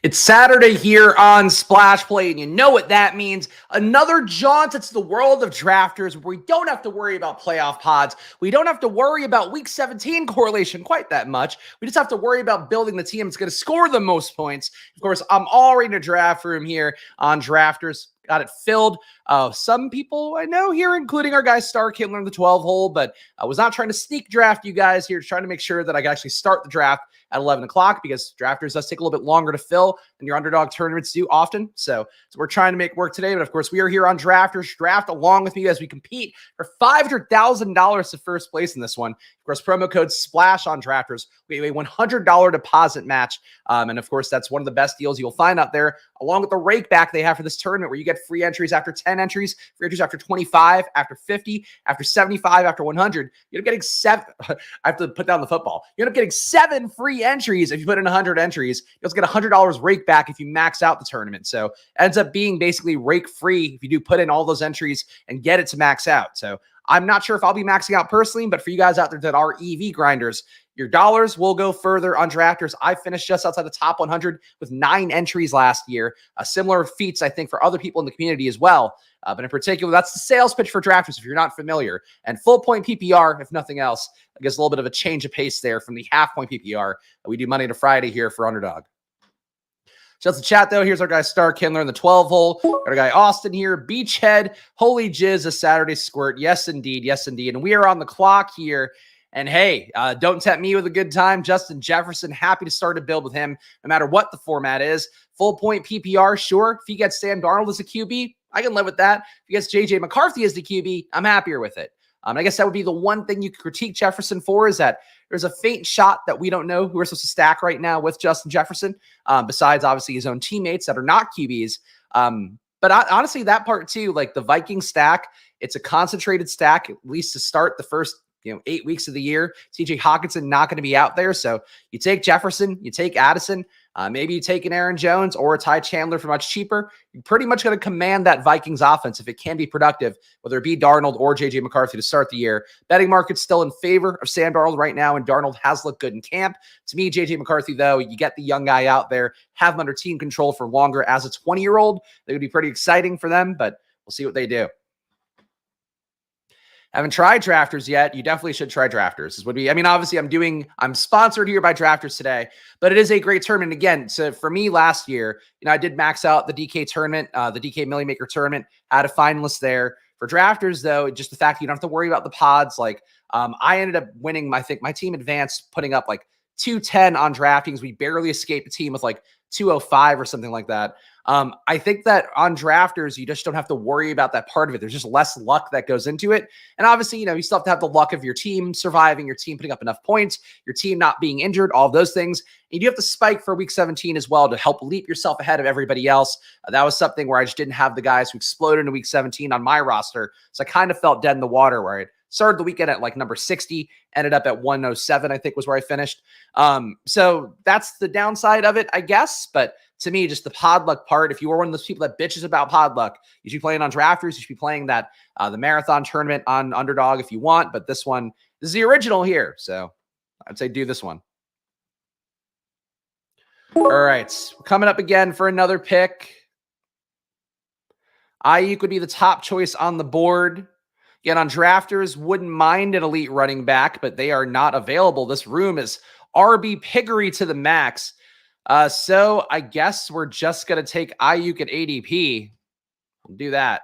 It's Saturday here on Splash Play, and you know what that means. Another jaunt into the world of drafters where we don't have to worry about playoff pods. We don't have to worry about Week 17 correlation quite that much. We just have to worry about building the team that's going to score the most points. Of course, I'm already in a draft room here on Drafters. Got it filled. Some people I know here, including our guy Star Kindler in the 12 hole, but I was not trying to sneak draft you guys here, trying to make sure that I could actually start the draft at 11 o'clock because drafters does take a little bit longer to fill than your underdog tournaments do often. So we're trying to make work today. But of course, we are here on Drafters Draft along with me as we compete for $500,000 to first place in this one. Of course, promo code SPLASH on Drafters. We have a $100 deposit match. And of course, that's one of the best deals you'll find out there, along with the rake back they have for this tournament where you get free entries after 10 entries, free entries after 25, after 50, after 75, after 100. You end up getting 7. I have to put down the football. You end up getting 7 free entries if you put in 100 entries. You'll get $100 rake back if you max out the tournament. So it ends up being basically rake free if you do put in all those entries and get it to max out. So I'm not sure if I'll be maxing out personally, but for you guys out there that are EV grinders, your dollars will go further on Drafters. I finished just outside the top 100 with 9 entries last year. Similar feats, I think, for other people in the community as well. But in particular, that's the sales pitch for Drafters if you're not familiar. And full point PPR, if nothing else, I guess a little bit of a change of pace there from the half point PPR. We do Monday to Friday here for Underdog. Just the chat, though. Here's our guy, Star Kindler, in the 12 hole. Got our guy, Austin, here. Beachhead, Holy Jizz, a Saturday squirt. Yes, indeed. Yes, indeed. And we are on the clock here. And hey, don't tempt me with a good time. Justin Jefferson, happy to start a build with him, no matter what the format is. Full point PPR, sure. If he gets Sam Darnold as a QB, I can live with that. If he gets JJ McCarthy as the QB, I'm happier with it. I guess that would be the one thing you could critique Jefferson for, is that there's a faint shot that we don't know who we're supposed to stack right now with Justin Jefferson, besides obviously his own teammates that are not QBs. But honestly, that part too, like the Viking stack, it's a concentrated stack, at least to start the first 8 weeks of the year. TJ Hawkinson not going to be out there. So you take Jefferson, you take Addison, maybe you take an Aaron Jones or a Ty Chandler for much cheaper. You're pretty much going to command that Vikings offense if it can be productive, whether it be Darnold or JJ McCarthy to start the year. Betting market's still in favor of Sam Darnold right now, and Darnold has looked good in camp. To me, JJ McCarthy, though, you get the young guy out there, have him under team control for longer as a 20-year-old. They would be pretty exciting for them, but we'll see what they do. Haven't tried Drafters yet. You definitely should try Drafters. This would be, obviously I'm sponsored here by Drafters today, but it is a great tournament. Again, so for me last year, I did max out the DK tournament, the DK Millie Maker tournament, had a finalist there. For Drafters, though, just the fact that you don't have to worry about the pods. Like, I ended up winning, I think my team advanced, putting up like 210 on DraftKings. We barely escaped a team with like 205 or something like that. I think that on Drafters, you just don't have to worry about that part of it. There's just less luck that goes into it. And obviously, you still have to have the luck of your team surviving, your team putting up enough points, your team not being injured, all of those things. And you do have to spike for Week 17 as well to help leap yourself ahead of everybody else. That was something where I just didn't have the guys who exploded into Week 17 on my roster. So I kind of felt dead in the water where I started the weekend at like number 60, ended up at 107, I think was where I finished. So that's the downside of it, I guess. But to me, just the pod luck part, if you were one of those people that bitches about pod luck, you should be playing on Drafters. You should be playing that the marathon tournament on Underdog if you want. But this is the original here. So I'd say do this one. All right. We're coming up again for another pick. Ayuk would be the top choice on the board. Again, on Drafters, wouldn't mind an elite running back, but they are not available. This room is RB Piggery to the max. So I guess we're just going to take Ayuk at ADP. We'll do that.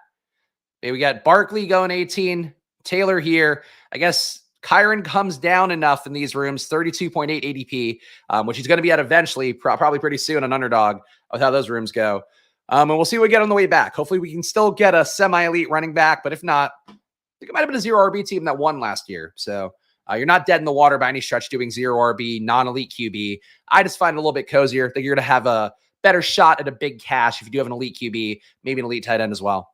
Okay, we got Barkley going 18. Taylor here. I guess Kyron comes down enough in these rooms, 32.8 ADP, which he's going to be at eventually, probably pretty soon on Underdog with how those rooms go. And we'll see what we get on the way back. Hopefully we can still get a semi-elite running back, but if not, I think it might have been a 0 RB team that won last year. So you're not dead in the water by any stretch doing 0 RB, non-elite QB. I just find it a little bit cozier. I think you're going to have a better shot at a big cash if you do have an elite QB, maybe an elite tight end as well.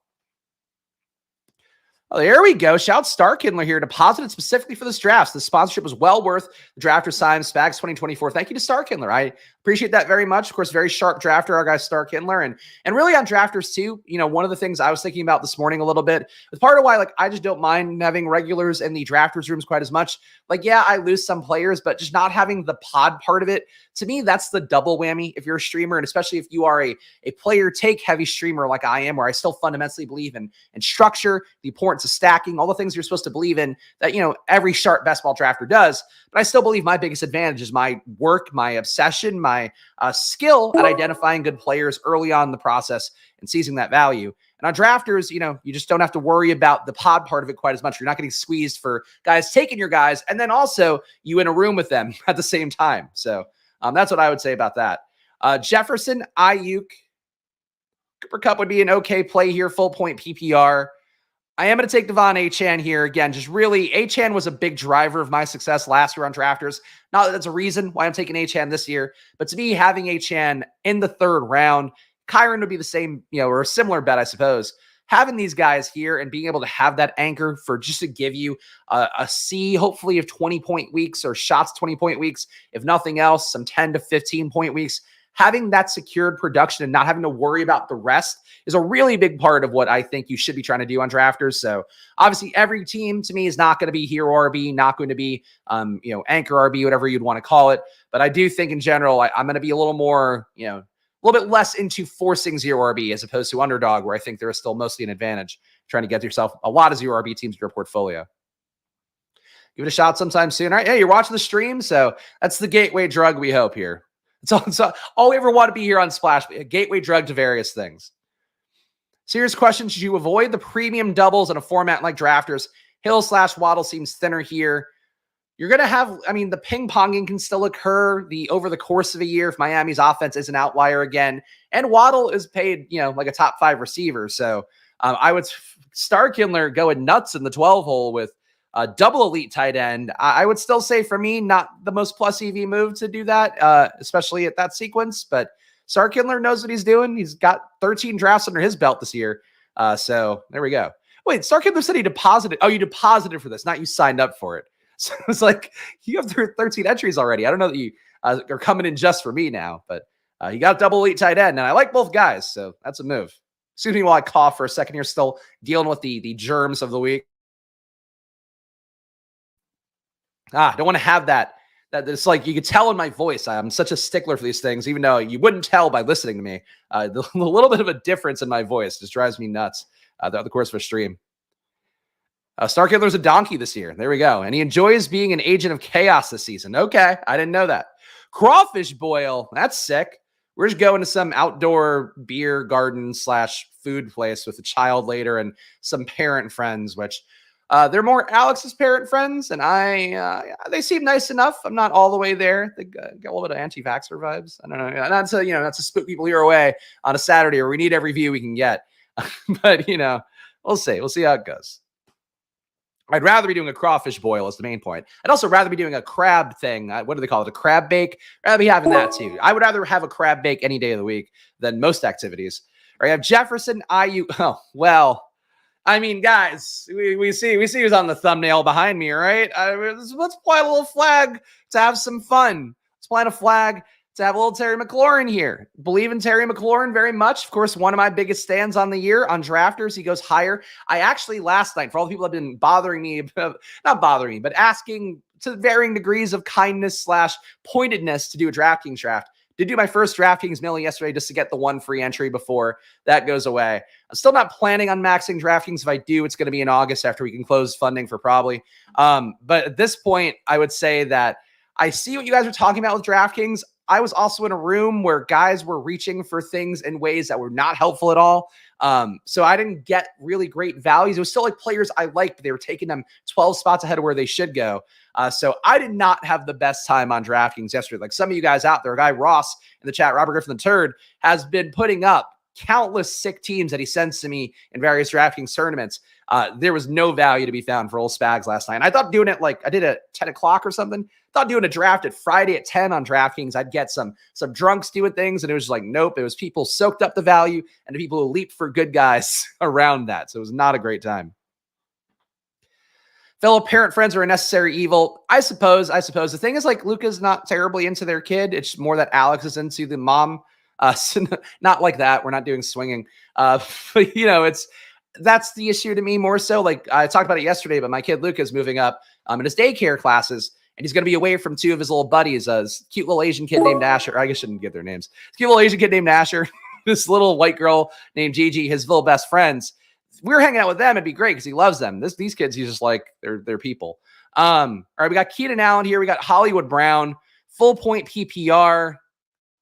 Oh, there we go. Shout Star Kindler here, deposited specifically for this draft. The sponsorship was well worth the Drafters time, Spags 2024. Thank you to Star Kindler. I Appreciate that very much. Of course, very sharp drafter, our guy Star Kindler, and really on drafters too. One of the things I was thinking about this morning a little bit is part of why like I just don't mind having regulars in the drafters rooms quite as much. Like, yeah, I lose some players, but just not having the pod part of it, to me, that's the double whammy if you're a streamer, and especially if you are a player take heavy streamer like I am, where I still fundamentally believe in structure, the importance of stacking, all the things you're supposed to believe in that every sharp best ball drafter does. But I still believe my biggest advantage is my work, my obsession, my skill at identifying good players early on in the process and seizing that value. And on drafters, you just don't have to worry about the pod part of it quite as much. You're not getting squeezed for guys taking your guys, and then also you in a room with them at the same time. So that's what I would say about that. Jefferson, Ayuk, Cooper Kupp would be an okay play here, full point PPR. I am going to take Devon Achane here. Again, just really, Achane was a big driver of my success last year on drafters. Not that that's a reason why I'm taking Achane this year, but to me, having Achane in the third round, Kyron would be the same, or a similar bet, I suppose. Having these guys here and being able to have that anchor for just to give you a C, hopefully of 20-point weeks or shots 20-point weeks, if nothing else, some 10 to 15-point weeks. Having that secured production and not having to worry about the rest is a really big part of what I think you should be trying to do on drafters. So obviously every team to me is not going to be hero RB, not going to be, anchor RB, whatever you'd want to call it. But I do think in general, I'm going to be a little more, a little bit less into forcing zero RB as opposed to underdog, where I think there is still mostly an advantage trying to get yourself a lot of zero RB teams in your portfolio. Give it a shot sometime soon. All right. Hey, you're watching the stream. So that's the gateway drug we hope here. It's all we ever want to be here on Splash, a gateway drug to various things. Serious question. Should you avoid the premium doubles in a format like drafters? Hill/Waddle seems thinner here. You're going to have, the ping-ponging can still occur over the course of a year if Miami's offense is an outlier again. And Waddle is paid, like a top 5 receiver. So I would Star Kindler going nuts in the 12 hole with a double elite tight end. I would still say for me, not the most plus EV move to do that, especially at that sequence. But Star Kindler knows what he's doing. He's got 13 drafts under his belt this year. So there we go. Wait, Star Kindler said he deposited. Oh, you deposited for this, not you signed up for it. So it's like you have 13 entries already. I don't know that you are coming in just for me now, but you got a double elite tight end, and I like both guys, so that's a move. Excuse me while I cough for a second here, still dealing with the germs of the week. Don't want to have that. That it's like you could tell in my voice. I'm such a stickler for these things, even though you wouldn't tell by listening to me. The little bit of a difference in my voice just drives me nuts throughout the course of a stream. Star Kindler's a donkey this year. There we go. And he enjoys being an agent of chaos this season. Okay. I didn't know that. Crawfish boil. That's sick. We're just going to some outdoor beer garden / food place with a child later and some parent friends, which they're more Alex's parent friends. And they seem nice enough. I'm not all the way there. They got a little bit of anti-vaxxer vibes. I don't know. Not to spook people here away on a Saturday where we need every view we can get. But, we'll see. We'll see how it goes. I'd rather be doing a crawfish boil is the main point. I'd also rather be doing a crab thing. What do they call it? A crab bake? I'd rather be having that too. I would rather have a crab bake any day of the week than most activities. All right, I have Jefferson, IU. Oh, well, guys, we see who's on the thumbnail behind me, right? Let's plant a little flag to have some fun. Let's plant a flag to have a little Terry McLaurin here. Believe in Terry McLaurin very much. Of course, one of my biggest stands on the year on drafters. He goes higher. I actually last night, for all the people that have been bothering me, not bothering me, but asking to varying degrees of kindness / pointedness to do a DraftKings draft, did do my first DraftKings millie yesterday just to get the one free entry before that goes away. I'm still not planning on maxing DraftKings. If I do, it's going to be in August after we can close funding for probably. But at this point, I would say that I see what you guys are talking about with DraftKings. I was also in a room where guys were reaching for things in ways that were not helpful at all. So I didn't get really great values. It was still like players I liked, but they were taking them 12 spots ahead of where they should go. So I did not have the best time on DraftKings yesterday. Like some of you guys out there, a guy Ross in the chat, Robert Griffin III, has been putting up countless sick teams that he sends to me in various DraftKings tournaments. There was no value to be found for old Spags last night. And I thought doing it I did it at 10 o'clock or something. Thought doing a draft at Friday at 10 on DraftKings, I'd get some drunks doing things. And it was just like, nope. It was people soaked up the value and the people who leaped for good guys around that. So it was not a great time. Fellow parent friends are a necessary evil. I suppose. The thing is, like, Luca's not terribly into their kid. It's more that Alex is into the mom. So not like that. We're not doing swinging. But that's the issue to me more so. Like I talked about it yesterday, but my kid Luca is moving up in his daycare classes, and he's going to be away from two of his little buddies. This cute little Asian kid named Asher. I guess I shouldn't give their names. This cute little Asian kid named Asher. This little white girl named Gigi, his little best friends. We were hanging out with them. It'd be great because he loves them. These kids, he's just like they're people. All right, we got Keenan Allen here. We got Hollywood Brown, full point PPR.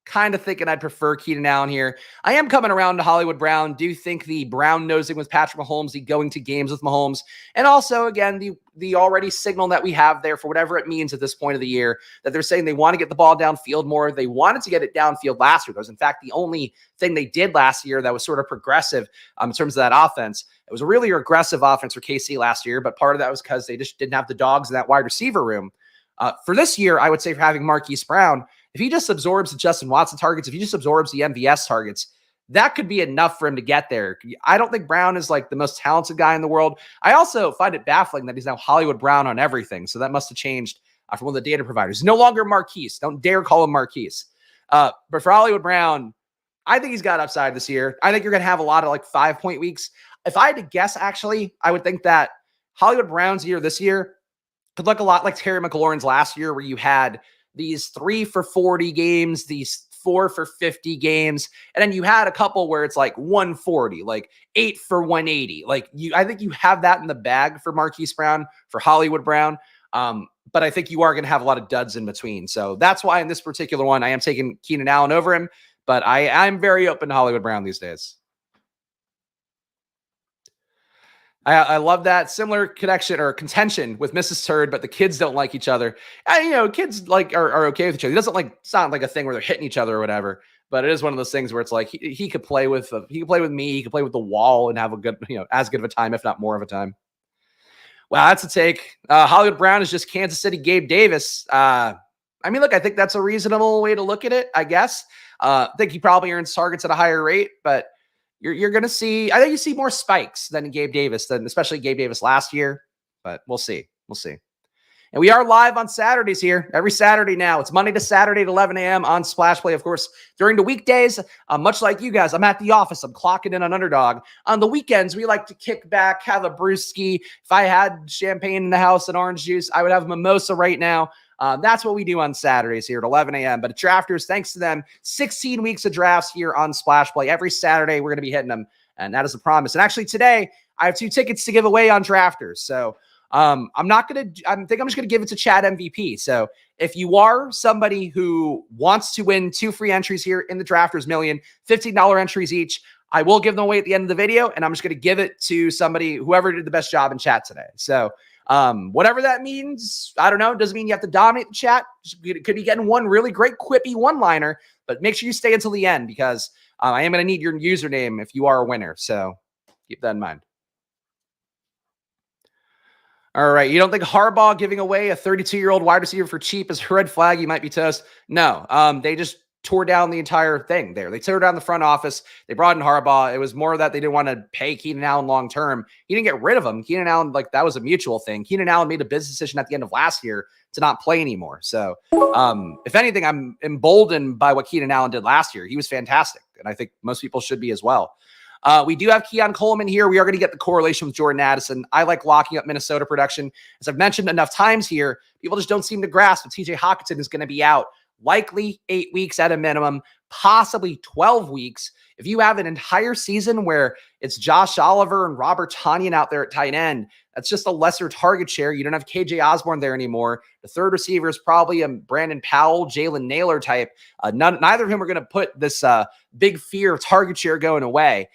Kind of thinking I'd prefer Keenan Allen here. I am coming around to Hollywood Brown. Do think the brown nosing with Patrick Mahomes, the going to games with Mahomes, and also again the already signal that we have there for whatever it means at this point of the year that they're saying they want to get the ball downfield more. They wanted to get it downfield last year. That was in fact the only thing they did last year that was sort of progressive in terms of that offense. It was a really aggressive offense for KC last year, but part of that was because they just didn't have the dogs in that wide receiver room. For this year, I would say for having Marquise Brown, if he just absorbs the Justin Watson targets, if he just absorbs the MVS targets, that could be enough for him to get there. I don't think Brown is like the most talented guy in the world. I also find it baffling that he's now Hollywood Brown on everything. So that must have changed from one of the data providers. No longer Marquise. Don't dare call him Marquise. But for Hollywood Brown, I think he's got upside this year. I think you're going to have a lot of like 5-point weeks. If I had to guess, actually, I would think that Hollywood Brown's year this year could look a lot like Terry McLaurin's last year, where you had these 3 for 40 games, these 4 for 50 games, and then you had a couple where it's like 140, like 8 for 180. I think you have that in the bag for Marquise Brown, for Hollywood Brown. But I think you are going to have a lot of duds in between. So that's why in this particular one, I am taking Keenan Allen over him, but I'm very open to Hollywood Brown these days. I love that similar connection or contention with Mrs. Turd, but the kids don't like each other. And, kids are okay with each other. It doesn't it's not like a thing where they're hitting each other or whatever, but it is one of those things where it's like he could play with me, he could play with the wall and have a good, as good of a time, if not more of a time. Wow, that's a take. Hollywood Brown is just Kansas City Gabe Davis. I think that's a reasonable way to look at it, I guess. I think he probably earns targets at a higher rate, but you're going to see, I think you see more spikes than Gabe Davis, especially Gabe Davis last year, but we'll see. And we are live on Saturdays here, every Saturday now. It's Monday to Saturday at 11 a.m. on Splash Play. Of course, during the weekdays, much like you guys, I'm at the office. I'm clocking in on Underdog. On the weekends, we like to kick back, have a brewski. If I had champagne in the house and orange juice, I would have a mimosa right now. That's what we do on Saturdays here at 11 a.m. But drafters, thanks to them, 16 weeks of drafts here on Splash Play. Every Saturday, we're going to be hitting them, and that is a promise. And actually, today, I have 2 tickets to give away on drafters. So I think I'm just going to give it to Chad MVP. So if you are somebody who wants to win 2 free entries here in the Drafters Million, $15 entries each, I will give them away at the end of the video, and I'm just going to give it to whoever did the best job in chat today. So whatever that means, I don't know. It doesn't mean you have to dominate the chat. It could be getting one really great quippy one-liner, but make sure you stay until the end because I am going to need your username if you are a winner. So keep that in mind. All right. You don't think Harbaugh giving away a 32-year-old wide receiver for cheap is a red flag? You might be toast. No. They just tore down the entire thing there. They tore down the front office. They brought in Harbaugh. It was more that they didn't want to pay Keenan Allen long-term. He didn't get rid of him. Keenan Allen, that was a mutual thing. Keenan Allen made a business decision at the end of last year to not play anymore. So if anything, I'm emboldened by what Keenan Allen did last year. He was fantastic. And I think most people should be as well. We do have Keon Coleman here. We are going to get the correlation with Jordan Addison. I like locking up Minnesota production. As I've mentioned enough times here, people just don't seem to grasp that TJ Hockenson is going to be out likely 8 weeks at a minimum, possibly 12 weeks. If you have an entire season where it's Josh Oliver and Robert Tonyan out there at tight end, that's just a lesser target share. You don't have KJ Osborne there anymore. The third receiver is probably a Brandon Powell, Jalen Naylor type. Neither of them are going to put this big fear of target share going away.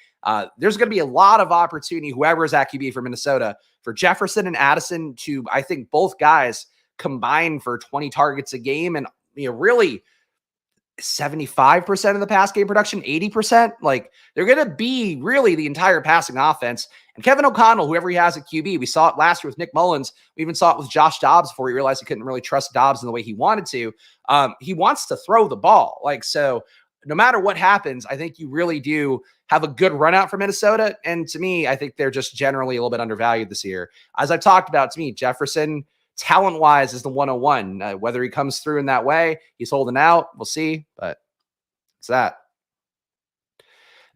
There's going to be a lot of opportunity, whoever is at QB for Minnesota, for Jefferson and Addison to, I think, both guys combine for 20 targets a game and really 75% of the pass game production, 80%. They're going to be really the entire passing offense. And Kevin O'Connell, whoever he has at QB, we saw it last year with Nick Mullins. We even saw it with Josh Dobbs before he realized he couldn't really trust Dobbs in the way he wanted to. He wants to throw the ball. So no matter what happens, I think you really do have a good run out for Minnesota. And to me, I think they're just generally a little bit undervalued this year. As I've talked about, to me, Jefferson, talent wise, is the 101. Whether he comes through in that way, he's holding out. We'll see. But it's that.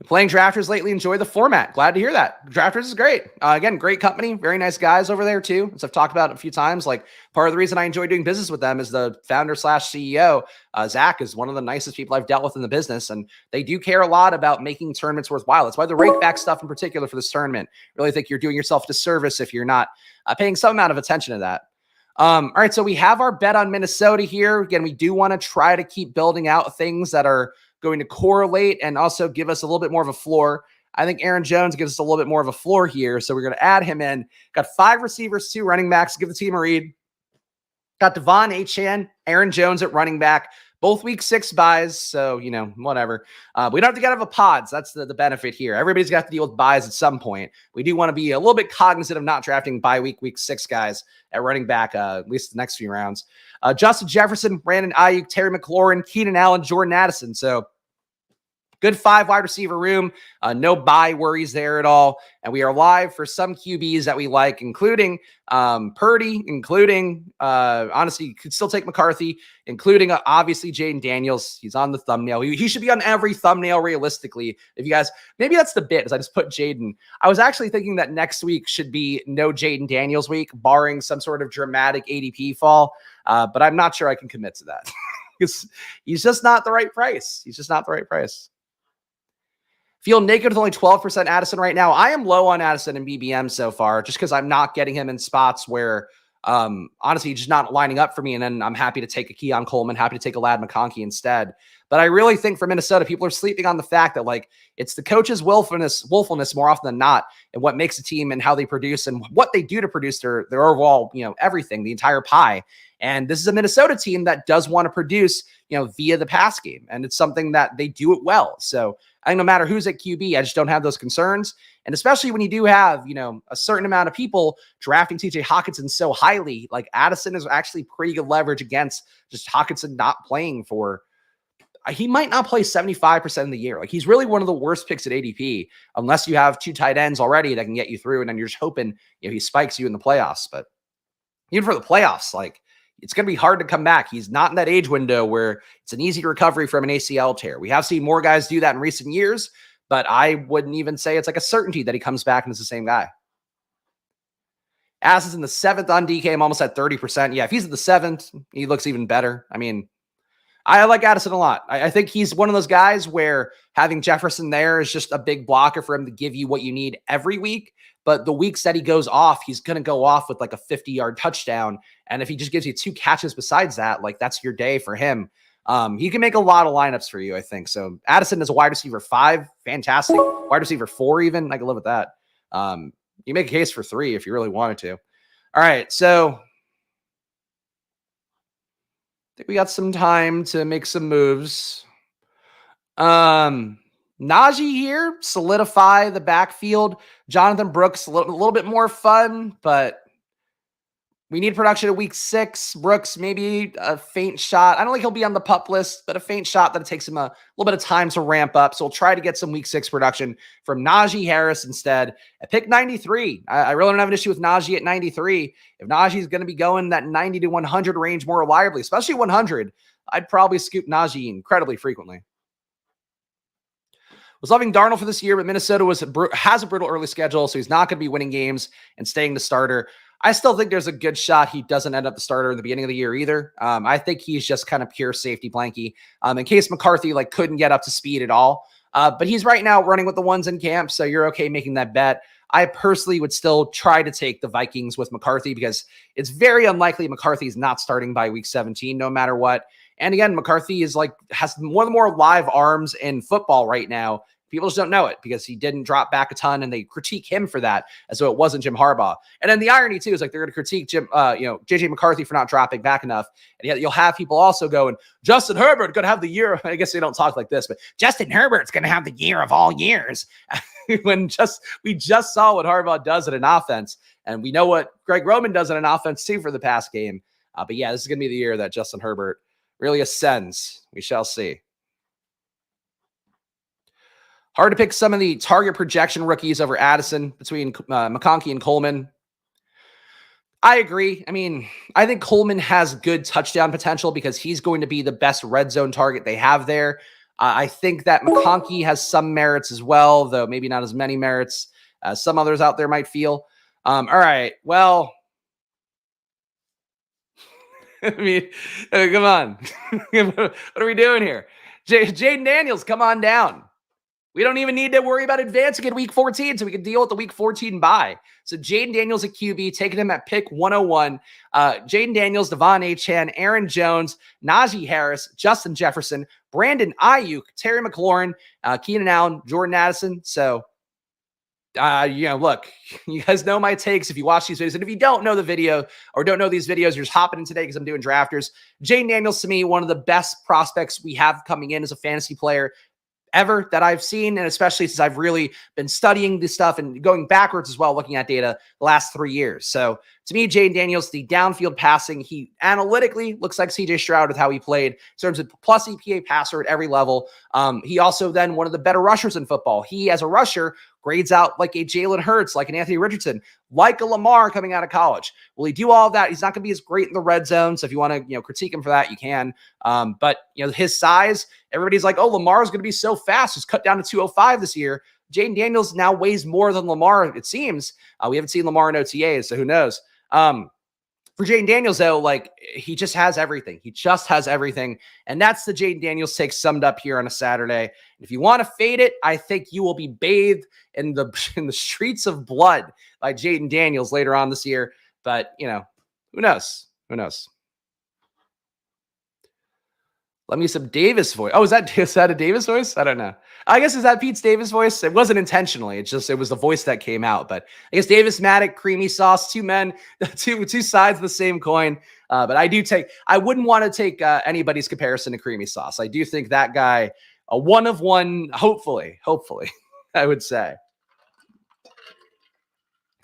Playing Drafters lately, enjoy the format. Glad to hear that. Drafters is great. Again, great company, very nice guys over there too. As I've talked about a few times, like part of the reason I enjoy doing business with them is the founder / CEO, Zach, is one of the nicest people I've dealt with in the business, and they do care a lot about making tournaments worthwhile. That's why the rake back stuff in particular for this tournament. Really think you're doing yourself a disservice if you're not paying some amount of attention to that. All right, so we have our bet on Minnesota here. Again, we do want to try to keep building out things that are going to correlate and also give us a little bit more of a floor. I think Aaron Jones gives us a little bit more of a floor here, so we're going to add him in. Got 5 receivers, 2 running backs. Give the team a read. Got Devon Achane, Aaron Jones at running back. Both week 6 buys, so, whatever. We don't have to get out of a pods. That's the benefit here. Everybody's got to deal with buys at some point. We do want to be a little bit cognizant of not drafting bye week 6 guys at running back, at least the next few rounds. Justin Jefferson, Brandon Ayuk, Terry McLaurin, Keenan Allen, Jordan Addison. So good 5 wide receiver room. No bye worries there at all. And we are live for some QBs that we like, including Purdy, including, honestly, you could still take McCarthy, including obviously Jaden Daniels. He's on the thumbnail. He should be on every thumbnail realistically. If you guys, maybe that's the bit, is I just put Jaden. I was actually thinking that next week should be no Jaden Daniels week, barring some sort of dramatic ADP fall. But I'm not sure I can commit to that. He's just not the right price. He's just not the right price. Feel naked with only 12% Addison right now. I am low on Addison and BBM so far, just because I'm not getting him in spots where, honestly, just not lining up for me. And then I'm happy to take a Keon Coleman, happy to take a Ladd McConkey instead. But I really think for Minnesota, people are sleeping on the fact that, like, it's the coach's willfulness more often than not, and what makes a team and how they produce and what they do to produce their overall, everything, the entire pie. And this is a Minnesota team that does want to produce, via the pass game. And it's something that they do it well. So I think no matter who's at QB, I just don't have those concerns. And especially when you do have, a certain amount of people drafting TJ Hockenson so highly, like Addison is actually pretty good leverage against just Hockenson not playing for, he might not play 75% of the year. Like, he's really one of the worst picks at ADP, unless you have 2 tight ends already that can get you through. And then you're just hoping, he spikes you in the playoffs. But even for the playoffs, like, it's going to be hard to come back. He's not in that age window where it's an easy recovery from an ACL tear. We have seen more guys do that in recent years, but I wouldn't even say it's like a certainty that he comes back and is the same guy. Ass is in the 7th on DK. I'm almost at 30%. Yeah, if he's at the 7th, he looks even better. I mean, I like Addison a lot. I think he's one of those guys where having Jefferson there is just a big blocker for him to give you what you need every week. But the weeks that he goes off, he's going to go off with like a 50-yard touchdown. And if he just gives you 2 catches besides that, like, that's your day for him. He can make a lot of lineups for you, I think. So Addison is a wide receiver 5, fantastic. Wide receiver 4 even, I can live with that. You make a case for 3 if you really wanted to. All right, so I think we got some time to make some moves. Najee here, solidify the backfield. Jonathan Brooks, a little bit more fun, but we need production at week 6. Brooks, maybe a faint shot. I don't think he'll be on the pup list, but a faint shot that it takes him a little bit of time to ramp up. So we'll try to get some week 6 production from Najee Harris instead. At pick 93, I really don't have an issue with Najee at 93. If Najee's going to be going that 90 to 100 range more reliably, especially 100, I'd probably scoop Najee incredibly frequently. Was loving Darnold for this year, but Minnesota has a brutal early schedule, so he's not going to be winning games and staying the starter. I still think there's a good shot he doesn't end up the starter in the beginning of the year either. I think he's just kind of pure safety blanky in case McCarthy couldn't get up to speed at all. But he's right now running with the ones in camp, so you're okay making that bet. I personally would still try to take the Vikings with McCarthy because it's very unlikely McCarthy's not starting by week 17, no matter what. And again, McCarthy has one of the more live arms in football right now. People just don't know it because he didn't drop back a ton, and they critique him for that as though it wasn't Jim Harbaugh. And then the irony too is they're going to critique JJ McCarthy for not dropping back enough, and yet you'll have people also going, Justin Herbert going to have the year. I guess they don't talk like this, but Justin Herbert's going to have the year of all years. When we just saw what Harbaugh does at an offense, and we know what Greg Roman does at an offense too for the past game. But yeah, this is going to be the year that Justin Herbert really ascends. We shall see. Hard to pick some of the target projection rookies over Addison between McConkey and Coleman. I agree. I mean, I think Coleman has good touchdown potential because he's going to be the best red zone target they have there. I think that McConkey has some merits as well, though maybe not as many merits as some others out there might feel. All right. Well, I mean, come on. What are we doing here? Jaden Daniels, come on down. We don't even need to worry about advancing in week 14, so we can deal with the week 14 bye. So Jaden Daniels at QB, taking him at pick 101. Jaden Daniels, Devon Achane, Aaron Jones, Najee Harris, Justin Jefferson, Brandon Ayuk, Terry McLaurin, Keenan Allen, Jordan Addison. So, look, you guys know my takes if you watch these videos. And if you don't know the video or don't know these videos, you're just hopping in today because I'm doing drafters. Jaden Daniels, to me, one of the best prospects we have coming in as a fantasy player ever that I've seen, and especially since I've really been studying this stuff and going backwards as well, looking at data the last 3 years. So to me, Jaden Daniels, the downfield passing, he analytically looks like CJ Stroud with how he played in terms of plus EPA passer at every level. He also then one of the better rushers in football. He, as a rusher, grades out like a Jalen Hurts, like an Anthony Richardson, like a Lamar coming out of college. Will he do all of that? He's not going to be as great in the red zone. So if you want to, critique him for that, you can. But his size, everybody's like, oh, Lamar's going to be so fast. He's cut down to 205 this year. Jaden Daniels now weighs more than Lamar, it seems. We haven't seen Lamar in OTAs, so who knows? For Jaden Daniels, though, like, he just has everything. He just has everything. And that's the Jaden Daniels take summed up here on a Saturday. And if you want to fade it, I think you will be bathed in the streets of blood by Jaden Daniels later on this year. But, who knows? Who knows? Let me some Davis voice. Oh, is that a Davis voice? I don't know. I guess is that Pete's Davis voice? It wasn't intentionally. It was the voice that came out. But I guess Davis Maddock, creamy sauce, two men, two sides of the same coin. But I wouldn't want to take anybody's comparison to creamy sauce. I do think that guy, a one of one, hopefully, I would say.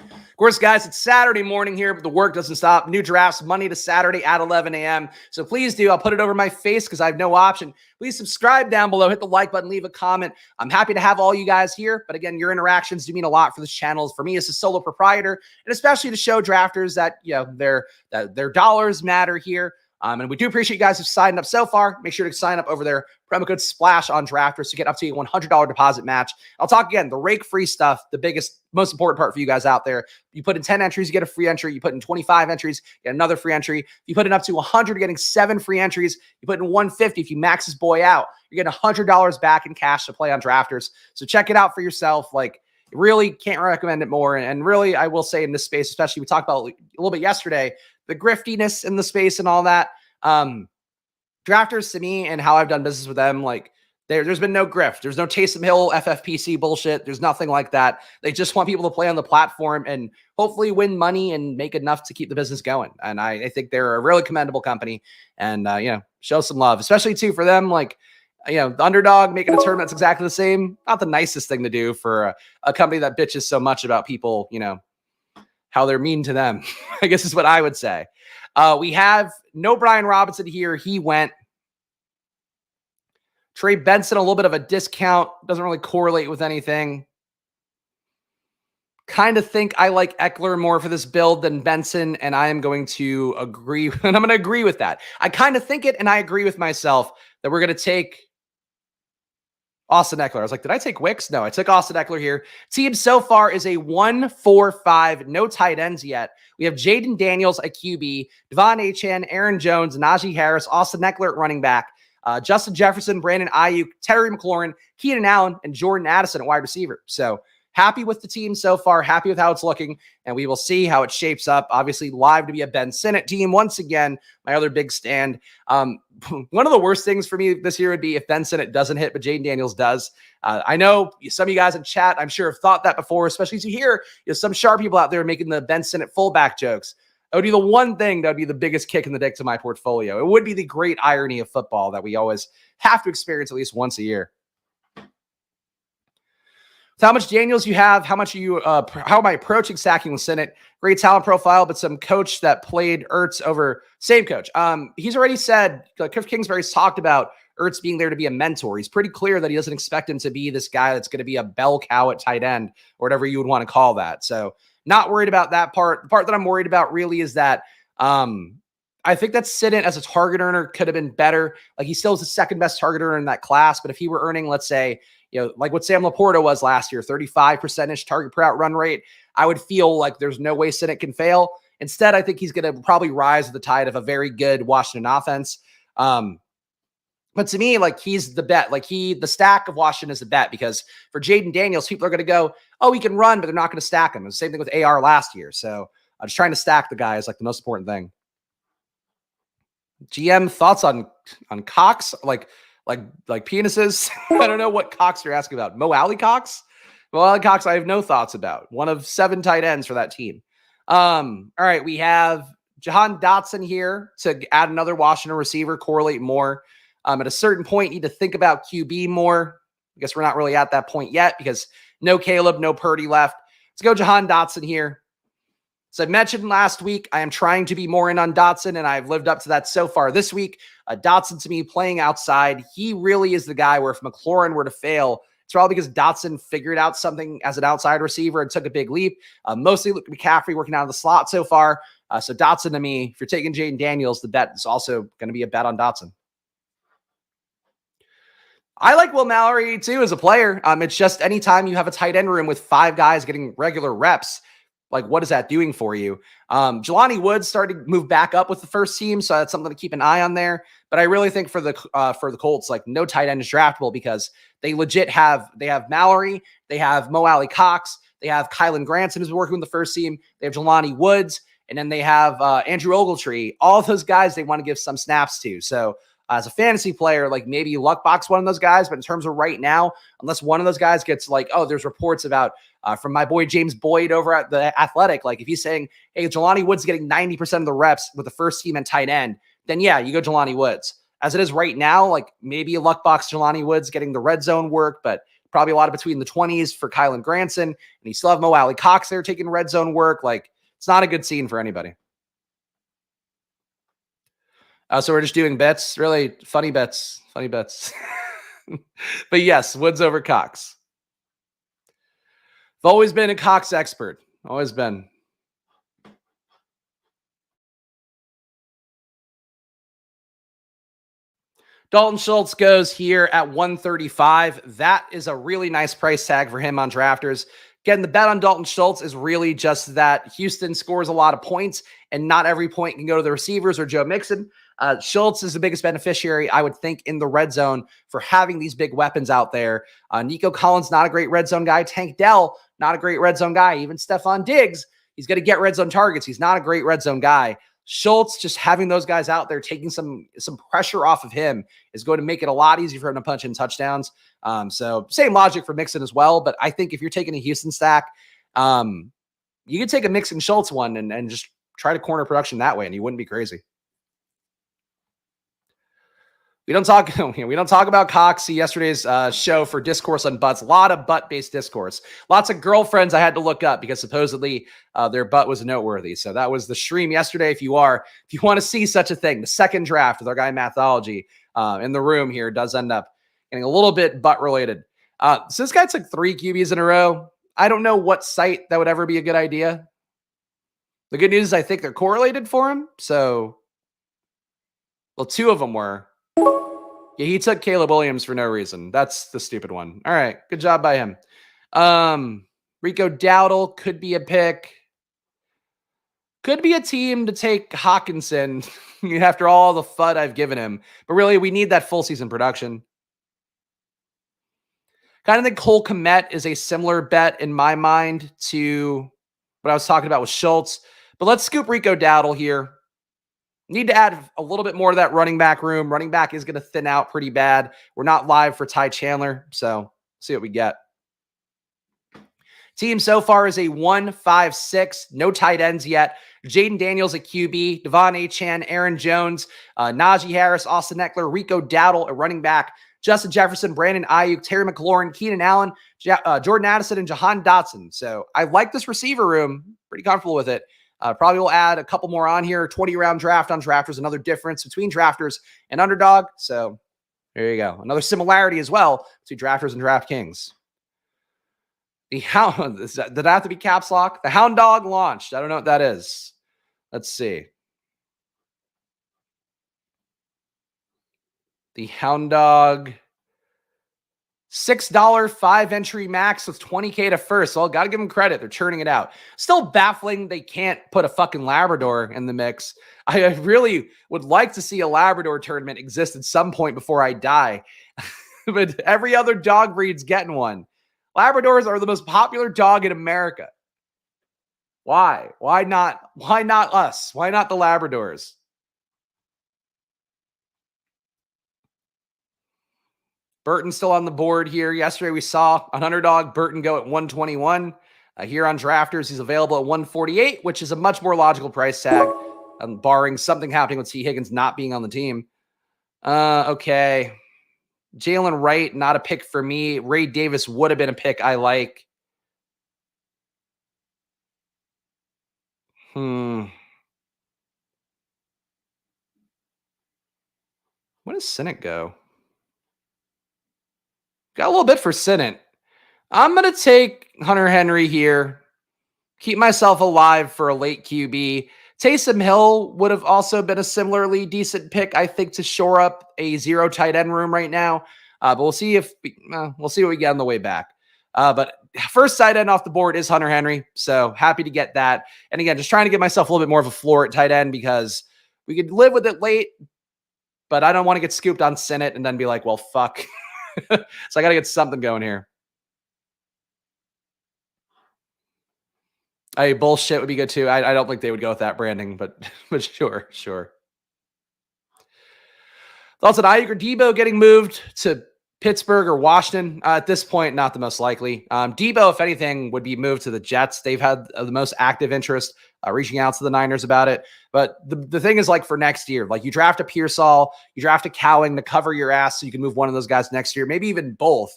Of course, guys, it's Saturday morning here, but the work doesn't stop. New drafts Monday to Saturday at 11 a.m. So please do. I'll put it over my face because I have no option. Please subscribe down below. Hit the like button. Leave a comment. I'm happy to have all you guys here. But again, your interactions do mean a lot for this channel. For me as a solo proprietor, and especially to show drafters that their dollars matter here. And we do appreciate you guys who've signed up so far. Make sure to sign up over there. Promo code SPLASH on drafters to get up to a $100 deposit match. I'll talk again, the rake-free stuff, the biggest, most important part for you guys out there. You put in 10 entries, you get a free entry. You put in 25 entries, you get another free entry. If you put in up to 100, you're getting 7 free entries. You put in 150, if you max this boy out, you're getting $100 back in cash to play on drafters. So check it out for yourself. Like, really can't recommend it more. And really, I will say in this space, especially we talked about a little bit yesterday, the griftiness in the space and all that. Drafters to me and how I've done business with them, like there's been no grift. There's no Taysom Hill FFPC bullshit. There's nothing like that. They just want people to play on the platform and hopefully win money and make enough to keep the business going. And I think they're a really commendable company and, show some love, especially too for them. Like, the underdog making a tournament's exactly the same. Not the nicest thing to do for a company that bitches so much about people, how they're mean to them, I guess is what I would say. We have no Brian Robinson here. He went. Trey Benson, a little bit of a discount. Doesn't really correlate with anything. Kind of think I like Eckler more for this build than Benson, and I am going to agree. And I'm going to agree with that. I kind of think it, and I agree with myself that we're going to take Austin Eckler. I was like, did I take Wicks? No, I took Austin Eckler here. Team so far is a 1-4-5. No tight ends yet. We have Jaden Daniels at QB, Devon Achane, Aaron Jones, Najee Harris, Austin Eckler at running back, Justin Jefferson, Brandon Ayuk, Terry McLaurin, Keenan Allen, and Jordan Addison at wide receiver. So happy with the team so far, happy with how it's looking, and we will see how it shapes up. Obviously, live to be a Ben Sinnott team once again, my other big stand. One of the worst things for me this year would be if Ben Sinnott doesn't hit, but Jaden Daniels does. I know some of you guys in chat, I'm sure, have thought that before, especially as you hear some sharp people out there making the Ben Sinnott fullback jokes. It would be the one thing that would be the biggest kick in the dick to my portfolio. It would be the great irony of football that we always have to experience at least once a year. So how much Daniels you have, how am I approaching stacking with Sinnott? Great talent profile, but some coach that played Ertz over same coach. He's already said, Cliff Kingsbury's talked about Ertz being there to be a mentor. He's pretty clear that he doesn't expect him to be this guy that's going to be a bell cow at tight end or whatever you would want to call that. So not worried about that part. The part that I'm worried about really is that I think that Sidnett as a target earner could have been better. Like he still is the second best target earner in that class, but if he were earning, let's say, like what Sam Laporta was last year, 35% target per out run rate, I would feel like there's no way Sidnett can fail. Instead, I think he's going to probably rise to the tide of a very good Washington offense. But to me, like he's the bet. Like the stack of Washington is the bet because for Jaden Daniels, people are going to go, oh, he can run, but they're not going to stack him. The same thing with AR last year. So I'm just trying to stack the guy is like the most important thing. GM thoughts on Cox, like penises. I don't know what Cox you're asking about. Mo Alley Cox? Mo Alley Cox, I have no thoughts about. One of 7 tight ends for that team. All right, we have Jahan Dotson here to add another Washington receiver, correlate more. At a certain point, you need to think about QB more. I guess we're not really at that point yet because no Caleb, no Purdy left. Let's go Jahan Dotson here. So I mentioned last week, I am trying to be more in on Dotson, and I've lived up to that so far this week. Dotson, to me, playing outside, he really is the guy where if McLaurin were to fail, it's probably because Dotson figured out something as an outside receiver and took a big leap. Mostly McCaffrey working out of the slot so far. So Dotson, to me, if you're taking Jaden Daniels, the bet is also going to be a bet on Dotson. I like Will Mallory, too, as a player. It's just anytime you have a tight end room with 5 guys getting regular reps, like, what is that doing for you? Jelani Woods started to move back up with the first team, so that's something to keep an eye on there. But I really think for the Colts, like, no tight end is draftable because they legit have Mallory, they have Mo Alley Cox, they have Kylan Granson who's working with the first team, they have Jelani Woods, and then they have Andrew Ogletree. All of those guys they want to give some snaps to. So as a fantasy player, like maybe Luckbox one of those guys, but in terms of right now, unless one of those guys gets like, oh, there's reports about from my boy James Boyd over at The Athletic, like if he's saying, hey, Jelani Woods getting 90% of the reps with the first team and tight end, then yeah, you go Jelani Woods. As it is right now, like maybe a Luckbox Jelani Woods getting the red zone work, but probably a lot of between the 20s for Kylan Granson, and you still have Mo Alley Cox there taking red zone work. Like it's not a good scene for anybody. So we're just doing bets, really funny bets. But yes, Woods over Cox. I've always been a Cox expert. Always been. Dalton Schultz goes here at 135. That is a really nice price tag for him on drafters. Again, the bet on Dalton Schultz is really just that Houston scores a lot of points, and not every point can go to the receivers or Joe Mixon. Schultz is the biggest beneficiary, I would think, in the red zone for having these big weapons out there. Nico Collins, not a great red zone guy. Tank Dell, not a great red zone guy. Even Stephon Diggs, he's going to get red zone targets. He's not a great red zone guy. Schultz, just having those guys out there, taking some pressure off of him is going to make it a lot easier for him to punch in touchdowns. So same logic for Mixon as well. But I think if you're taking a Houston stack, you could take a Mixon Schultz one and just try to corner production that way, and you wouldn't be crazy. We don't talk about Cox. See yesterday's show for discourse on butts. A lot of butt-based discourse. Lots of girlfriends I had to look up because supposedly their butt was noteworthy. So that was the stream yesterday. If you want to see such a thing, the second draft with our guy Mathology in the room here does end up getting a little bit butt-related. So this guy took 3 QBs in a row. I don't know what site that would ever be a good idea. The good news is I think they're correlated for him. So, well, 2 of them were. Yeah, he took Caleb Williams for no reason. That's the stupid one. All right. Good job by him. Rico Dowdle could be a pick. Could be a team to take Hawkinson after all the FUD I've given him. But really, we need that full season production. Kind of think Cole Kmet is a similar bet in my mind to what I was talking about with Schultz. But let's scoop Rico Dowdle here. Need to add a little bit more to that running back room. Running back is going to thin out pretty bad. We're not live for Ty Chandler, so see what we get. Team so far is a 1-5-6. No tight ends yet. Jaden Daniels at QB, Devon Achane, Aaron Jones, Najee Harris, Austin Eckler, Rico Dowdle at running back, Justin Jefferson, Brandon Ayuk, Terry McLaurin, Keenan Allen, Jordan Addison, and Jahan Dotson. So I like this receiver room. Pretty comfortable with it. Probably will add a couple more on here. 20-round draft on drafters, another difference between drafters and underdog. So There you go. Another similarity as well to drafters and DraftKings. The Hound, did that have to be caps lock? The Hound Dog launched. I don't know what that is. Let's see. The Hound Dog, $6 5 entry max with 20K to first. Well, got to give them credit. They're churning it out. Still baffling they can't put a fucking Labrador in the mix. I really would like to see a Labrador tournament exist at some point before I die. But every other dog breed's getting one. Labradors are the most popular dog in America. Why? Why not? Why not us? Why not the Labradors? Burton still on the board here. Yesterday we saw on underdog Burton go at 121. Here on drafters, he's available at 148, which is a much more logical price tag, barring something happening with T. Higgins not being on the team. Okay. Jalen Wright, not a pick for me. Ray Davis would have been a pick I like. What does Sinnott go? Got a little bit for Sinnott. I'm going to take Hunter Henry here. Keep myself alive for a late QB. Taysom Hill would have also been a similarly decent pick, I think, to shore up a 0 tight end room right now. But we'll see we'll see what we get on the way back. But first tight end off the board is Hunter Henry. So happy to get that. And again, just trying to give myself a little bit more of a floor at tight end because we could live with it late, but I don't want to get scooped on Sinnott and then be like, well, fuck. So I got to get something going here. Bullshit would be good too. I don't think they would go with that branding, but sure. Thoughts on Ayuk or Debo getting moved to Pittsburgh or Washington? At this point, not the most likely. Debo, if anything, would be moved to the Jets. They've had the most active interest reaching out to the Niners about it. But the thing is, like, for next year, like, you draft a Pearsall, you draft a Cowing to cover your ass so you can move one of those guys next year, maybe even both.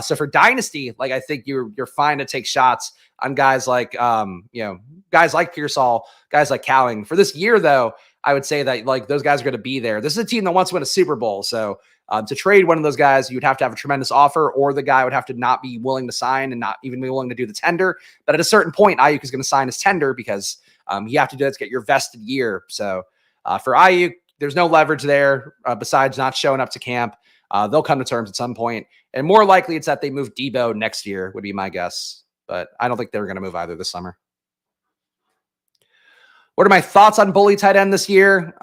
So for Dynasty, like, I think you're fine to take shots on guys like, guys like Pearsall, guys like Cowing. For this year, though, I would say that, like, those guys are going to be there. This is a team that wants to win a Super Bowl. So to trade one of those guys, you would have to have a tremendous offer, or the guy would have to not be willing to sign and not even be willing to do the tender. But at a certain point, Ayuk is going to sign his tender because you have to do it to get your vested year. So for Ayuk, there's no leverage there besides not showing up to camp. They'll come to terms at some point. And more likely it's that they move Debo next year would be my guess. But I don't think they're going to move either this summer. What are my thoughts on bully tight end this year?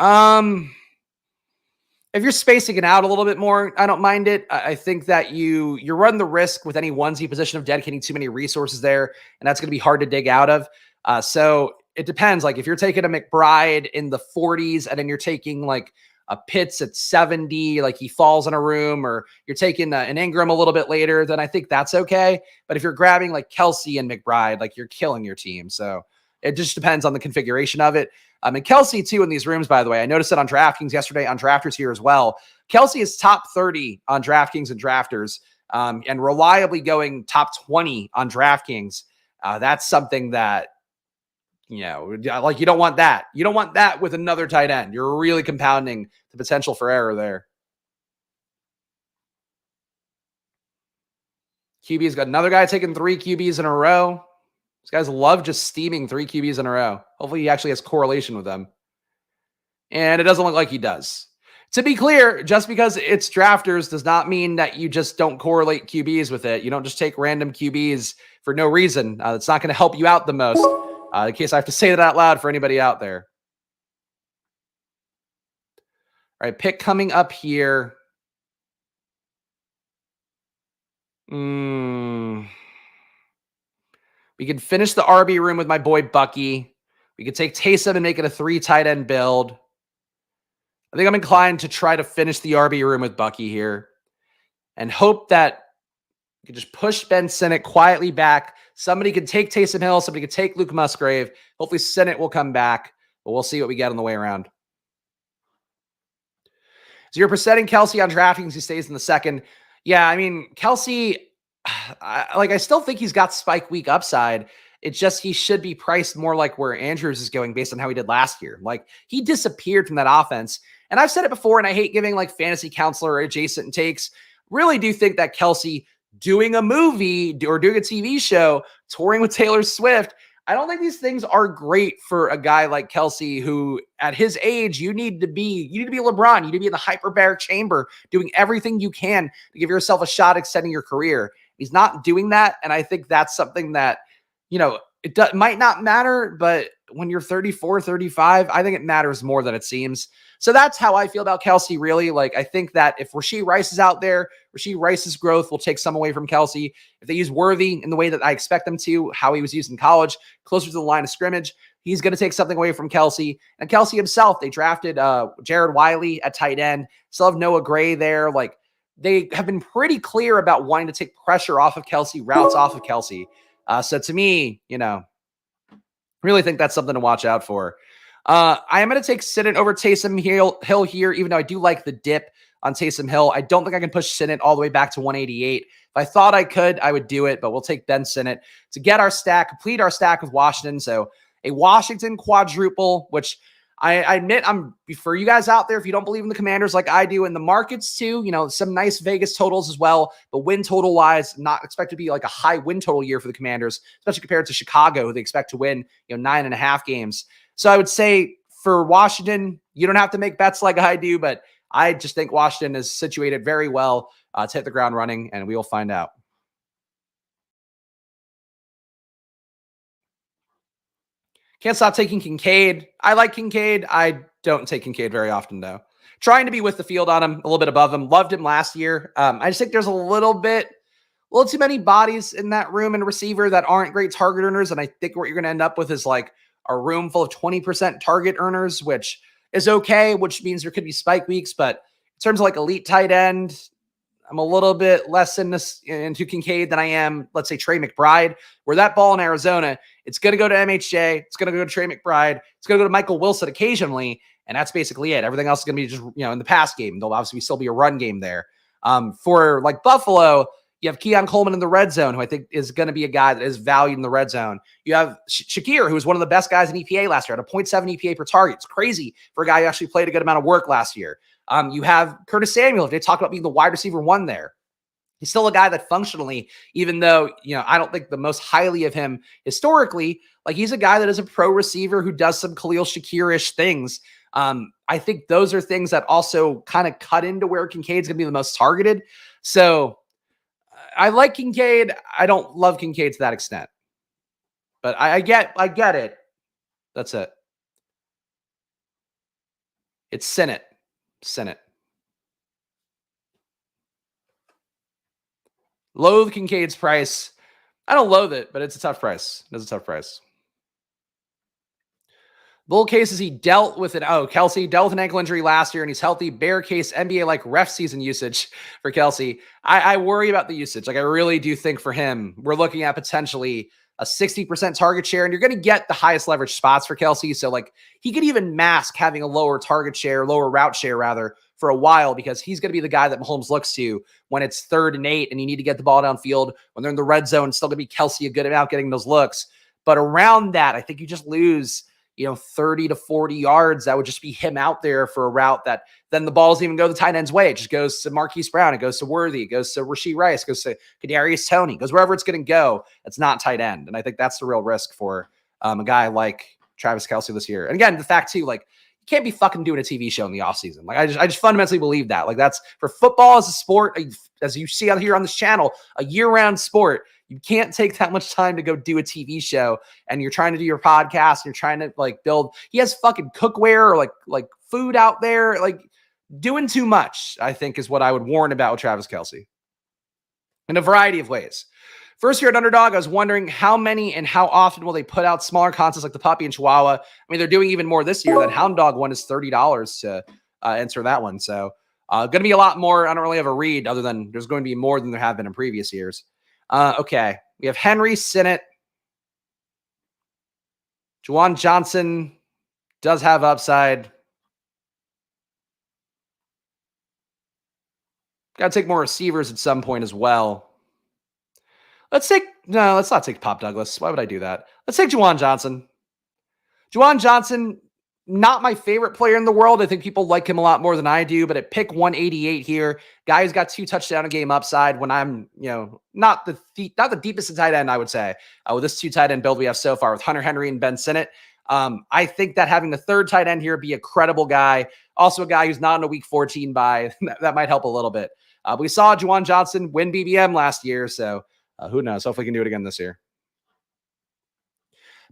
If you're spacing it out a little bit more, I don't mind it. I think that you run the risk with any onesie position of dedicating too many resources there, and that's going to be hard to dig out of. So it depends. Like, if you're taking a McBride in the 40s and then you're taking like a Pitts at 70, like he falls in a room, or you're taking an Ingram a little bit later, then I think that's okay. But if you're grabbing like Kelsey and McBride, like, you're killing your team. So it just depends on the configuration of it. And Kelsey, too, in these rooms, by the way, I noticed it on DraftKings yesterday, on Drafters here as well. Kelsey is top 30 on DraftKings and Drafters, and reliably going top 20 on DraftKings. That's something that, like, you don't want that. You don't want that with another tight end. You're really compounding the potential for error there. QB's got another guy taking 3 QBs in a row. These guys love just steaming 3 QBs in a row. Hopefully he actually has correlation with them. And it doesn't look like he does. To be clear, just because it's drafters does not mean that you just don't correlate QBs with it. You don't just take random QBs for no reason. It's not going to help you out the most. In case I have to say that out loud for anybody out there. All right, pick coming up here. We could finish the RB room with my boy Bucky. We could take Taysom and make it a 3 tight end build. I think I'm inclined to try to finish the RB room with Bucky here and hope that you could just push Ben Sinnott quietly back. Somebody could take Taysom Hill. Somebody could take Luke Musgrave. Hopefully Sinnott will come back, but we'll see what we get on the way around. 0% in Kelsey on DraftKings. He stays in the second. Yeah, I mean, Kelsey, I still think he's got spike week upside. It's just he should be priced more like where Andrews is going based on how he did last year. Like, he disappeared from that offense. And I've said it before, and I hate giving like fantasy counselor or adjacent takes. Really do think that Kelsey doing a movie or doing a TV show, touring with Taylor Swift, I don't think these things are great for a guy like Kelsey, who at his age, you need to be LeBron. You need to be in the hyperbaric chamber, doing everything you can to give yourself a shot extending your career. He's not doing that. And I think that's something that, might not matter, but when you're 34, 35, I think it matters more than it seems. So that's how I feel about Kelsey, really. Like, I think that if Rashee Rice is out there, Rashee Rice's growth will take some away from Kelsey. If they use Worthy in the way that I expect them to, how he was used in college, closer to the line of scrimmage, he's going to take something away from Kelsey. And Kelsey himself, they drafted Jared Wiley at tight end, still have Noah Gray there. Like, they have been pretty clear about wanting to take pressure off of Kelsey, routes off of Kelsey. So to me, really think that's something to watch out for. I am going to take Sinnott over Taysom Hill here, even though I do like the dip on Taysom Hill. I don't think I can push Sinnott all the way back to 188. If I thought I could, I would do it, but we'll take Ben Sinnott to get our stack, complete our stack with Washington. So a Washington quadruple, which I admit, for you guys out there, if you don't believe in the Commanders like I do, in the markets too, some nice Vegas totals as well, but win total wise, not expect to be like a high win total year for the Commanders, especially compared to Chicago, who they expect to win, 9.5 games. So I would say for Washington, you don't have to make bets like I do, but I just think Washington is situated very well to hit the ground running, and we will find out. Can't stop taking Kincaid. I like Kincaid. I don't take Kincaid very often, though. Trying to be with the field on him, a little bit above him. Loved him last year. I just think there's a little too many bodies in that room and receiver that aren't great target earners. And I think what you're going to end up with is like a room full of 20% target earners, which is okay, which means there could be spike weeks. But in terms of like elite tight end, I'm a little bit less into Kincaid than I am, let's say, Trey McBride, where that ball in Arizona, it's going to go to MHJ. It's going to go to Trey McBride. It's going to go to Michael Wilson occasionally. And that's basically it. Everything else is going to be just, in the pass game. There'll obviously still be a run game there. For like Buffalo, you have Keon Coleman in the red zone, who I think is going to be a guy that is valued in the red zone. You have Shakir, who was one of the best guys in EPA last year, at a 0.7 EPA per target. It's crazy for a guy who actually played a good amount of work last year. You have Curtis Samuel. If they talk about being the wide receiver one there, he's still a guy that functionally, even though, I don't think the most highly of him historically, like he's a guy that is a pro receiver who does some Khalil Shakir-ish things. I think those are things that also kind of cut into where Kincaid's going to be the most targeted. So I like Kincaid. I don't love Kincaid to that extent, but I get it. That's it. It's Sinnott. Loathe Kincaid's price. I don't loathe it, but it's a tough price. It's a tough price. Bull case is he dealt with Kelsey dealt with an ankle injury last year and he's healthy. Bear case, NBA like ref season usage for Kelsey. I worry about the usage. Like I really do think for him, we're looking at potentially a 60% target share, and you're going to get the highest leverage spots for Kelsey. So like he could even mask having a lower target share, lower route share rather, for a while, because he's going to be the guy that Mahomes looks to when it's 3rd and 8 and you need to get the ball downfield. When they're in the red zone, it's still going to be Kelsey a good amount getting those looks. But around that, I think you just lose 30 to 40 yards. That would just be him out there for a route that then the ball doesn't even go the tight end's way. It just goes to Marquise Brown. It goes to Worthy. It goes to Rashee Rice. It goes to Kadarius Toney. It goes wherever it's going to go. It's not tight end. And I think that's the real risk for a guy like Travis Kelce this year. And again, the fact too, like, you can't be fucking doing a TV show in the offseason. Like I just fundamentally believe that. Like that's for football as a sport, as you see out here on this channel, a year-round sport. You can't take that much time to go do a TV show, and you're trying to do your podcast and you're trying to like build. He has fucking cookware or like food out there, like doing too much, I think is what I would warn about with Travis Kelce in a variety of ways. First year at Underdog, I was wondering how many and how often will they put out smaller contests like the Puppy and Chihuahua. I mean, they're doing even more this year. That Hound Dog one is $30 to enter that one. So going to be a lot more. I don't really have a read other than there's going to be more than there have been in previous years. Okay. We have Henry Sinnott. Juwan Johnson does have upside. Got to take more receivers at some point as well. Let's not take Pop Douglas. Why would I do that? Let's take Juwan Johnson. Juwan Johnson Not my favorite player in the world. I think people like him a lot more than I do, but at pick 188 here, guy who's got 2 touchdown a game upside when I'm, not the deepest in tight end, I would say, with this 2 tight end build we have so far with Hunter Henry and Ben Sinnott. I think that having the 3rd tight end here be a credible guy, also a guy who's not in a week 14 bye, that might help a little bit. We saw Juwan Johnson win BBM last year, so who knows? Hopefully we can do it again this year.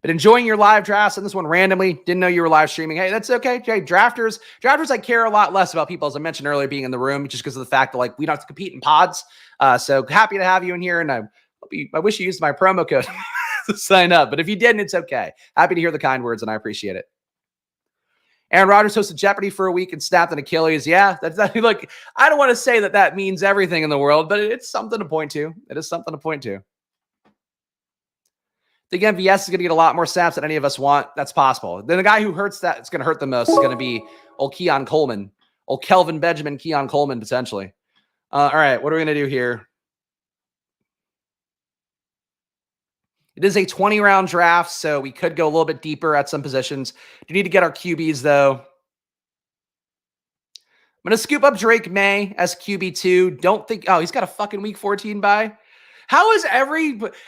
But enjoying your live drafts, and this one randomly, didn't know you were live streaming. Hey, that's okay. Hey, drafters, I care a lot less about people, as I mentioned earlier, being in the room, just because of the fact that we don't have to compete in pods. So happy to have you in here, and I wish you used my promo code to sign up. But if you didn't, it's okay. Happy to hear the kind words, and I appreciate it. Aaron Rodgers hosted Jeopardy for a week and snapped an Achilles. Yeah, that's look. I don't want to say that means everything in the world, but it's something to point to. It is something to point to. I think MVS is going to get a lot more snaps than any of us want. That's possible. Then the guy who hurts that it's going to hurt the most is going to be old Keon Coleman, old Kelvin Benjamin, Keon Coleman potentially. All right, what are we going to do here? It is a 20-round draft, so we could go a little bit deeper at some positions. Do need to get our QBs, though. I'm going to scoop up Drake May as QB2. Don't think, he's got a fucking week 14 bye. How is